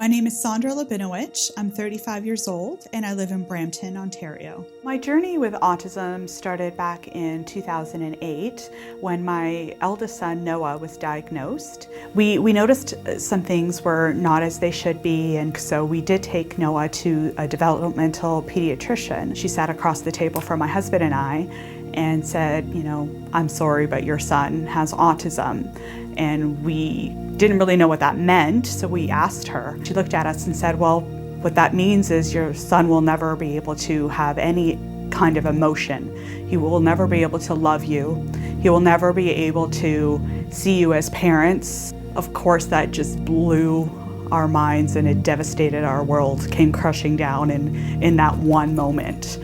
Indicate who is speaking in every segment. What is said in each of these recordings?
Speaker 1: My name is Sandra Lobinowich. I'm 35 years old and I live in Brampton, Ontario. My journey with autism started back in 2008 when my eldest son, Noah, was diagnosed. We noticed some things were not as they should be, and so we did take Noah to a developmental pediatrician. She sat across the table from my husband and I and said, I'm sorry, but your son has autism. And we didn't really know what that meant, so we asked her. She looked at us and said, well, what that means is your son will never be able to have any kind of emotion. He will never be able to love you. He will never be able to see you as parents. Of course, that just blew our minds and it devastated our world, came crushing down in that one moment.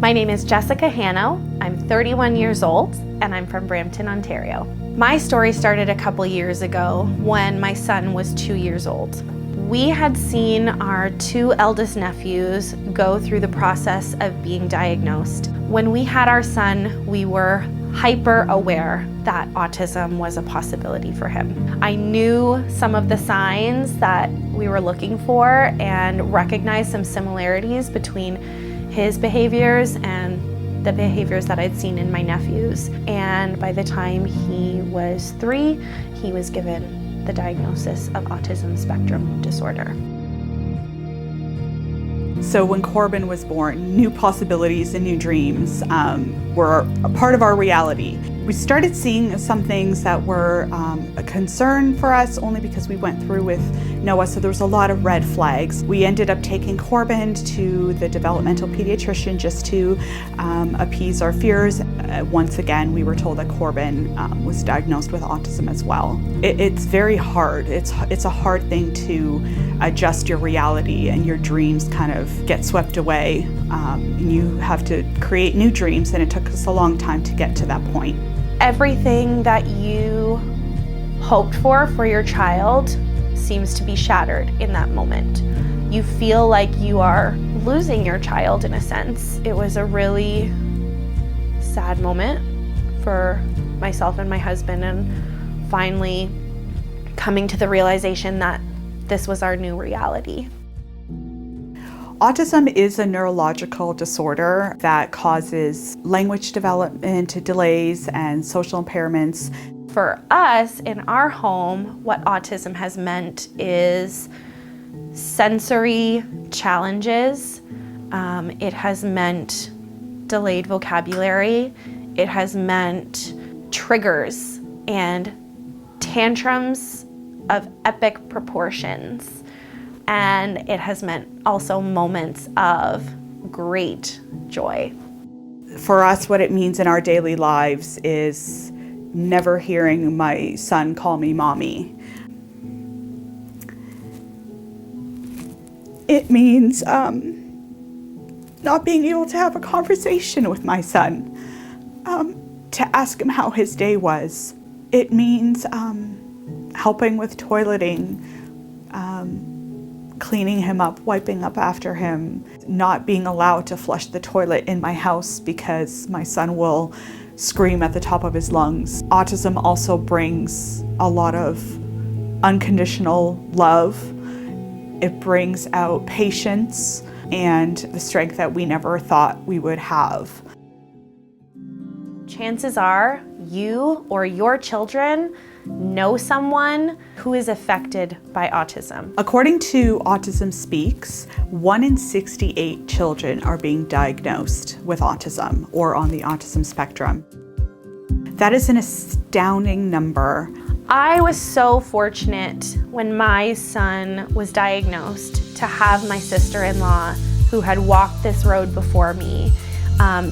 Speaker 2: My name is Jessica Hano. I'm 31 years old and I'm from Brampton, Ontario. My story started a couple years ago when my son was 2 years old. We had seen our two eldest nephews go through the process of being diagnosed. When we had our son, we were hyper aware that autism was a possibility for him. I knew some of the signs that we were looking for and recognized some similarities between his behaviors and the behaviors that I'd seen in my nephews. And by the time he was 3, he was given the diagnosis of autism spectrum disorder.
Speaker 1: So when Corbin was born, new possibilities and new dreams were a part of our reality. We started seeing some things that were a concern for us only because we went through with Noah, so there was a lot of red flags. We ended up taking Corbin to the developmental pediatrician just to appease our fears. Once again, we were told that Corbin was diagnosed with autism as well. It's very hard. It's a hard thing to adjust your reality, and your dreams kind of get swept away. And you have to create new dreams, and it took us a long time to get to that point.
Speaker 2: Everything that you hoped for your child seems to be shattered in that moment. You feel like you are losing your child in a sense. It was a really sad moment for myself and my husband, and finally coming to the realization that this was our new reality.
Speaker 1: Autism is a neurological disorder that causes language development delays and social impairments.
Speaker 2: For us in our home, what autism has meant is sensory challenges. It has meant delayed vocabulary. It has meant triggers and tantrums of epic proportions. And it has meant also moments of great joy.
Speaker 1: For us, what it means in our daily lives is never hearing my son call me mommy. It means not being able to have a conversation with my son, to ask him how his day was. It means helping with toileting, cleaning him up, wiping up after him, not being allowed to flush the toilet in my house because my son will scream at the top of his lungs. Autism also brings a lot of unconditional love. It brings out patience and the strength that we never thought we would have.
Speaker 2: Chances are you or your children know someone who is affected by autism.
Speaker 1: According to Autism Speaks, 1 in 68 children are being diagnosed with autism or on the autism spectrum. That is an astounding number.
Speaker 2: I was so fortunate when my son was diagnosed to have my sister-in-law, who had walked this road before me,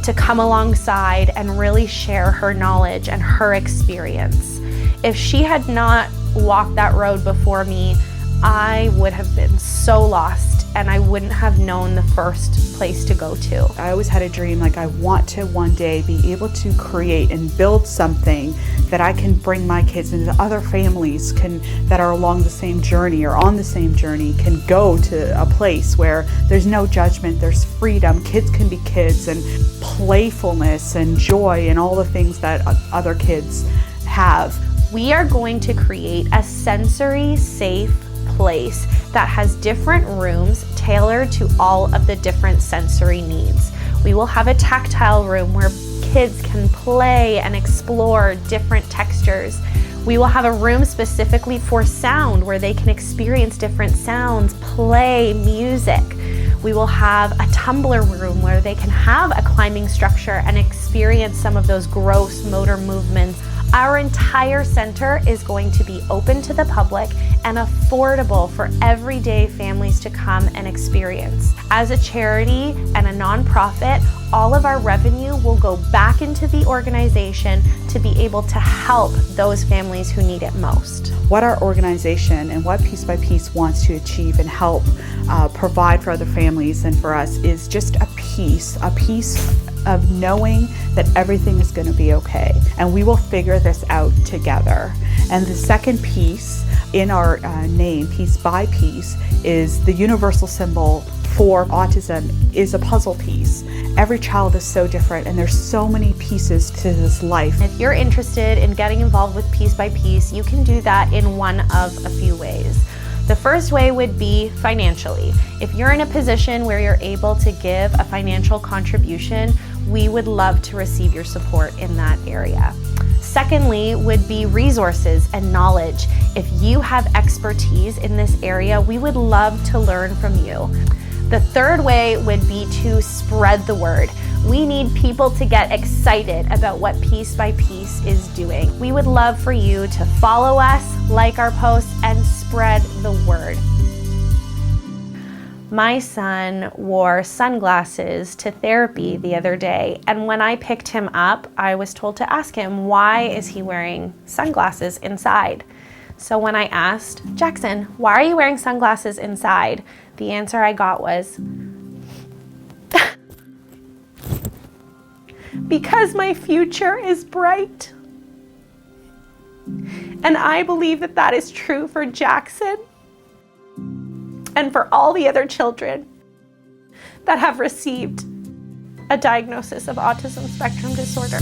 Speaker 2: to come alongside and really share her knowledge and her experience. If she had not walked that road before me, I would have been so lost and I wouldn't have known the first place to go to.
Speaker 1: I always had a dream, like I want to one day be able to create and build something that I can bring my kids and other families that are along the same journey or on the same journey can go to a place where there's no judgment, there's freedom, kids can be kids, and playfulness and joy and all the things that other kids have.
Speaker 2: We are going to create a sensory safe place that has different rooms tailored to all of the different sensory needs. We will have a tactile room where kids can play and explore different textures. We will have a room specifically for sound where they can experience different sounds, play music. We will have a tumbler room where they can have a climbing structure and experience some of those gross motor movements. Our entire center is going to be open to the public and affordable for everyday families to come and experience. As a charity and a nonprofit, all of our revenue will go back into the organization to be able to help those families who need it most.
Speaker 1: What our organization and what Piece by Piece wants to achieve and help provide for other families and for us is just a piece of knowing that everything is going to be okay, and we will figure this out together. And the second piece in our name, Piece by Piece, is the universal symbol for autism is a puzzle piece. Every child is so different, and there's so many pieces to this life.
Speaker 2: If you're interested in getting involved with Piece by Piece, you can do that in one of a few ways. The first way would be financially. If you're in a position where you're able to give a financial contribution, we would love to receive your support in that area. Secondly would be resources and knowledge. If you have expertise in this area, we would love to learn from you. The third way would be to spread the word. We need people to get excited about what Piece by Piece is doing. We would love for you to follow us, like our posts, and spread the word. My son wore sunglasses to therapy the other day, and when I picked him up, I was told to ask him, why is he wearing sunglasses inside? So when I asked, Jackson, why are you wearing sunglasses inside? The answer I got was, because my future is bright. And I believe that that is true for Jackson and for all the other children that have received a diagnosis of autism spectrum disorder.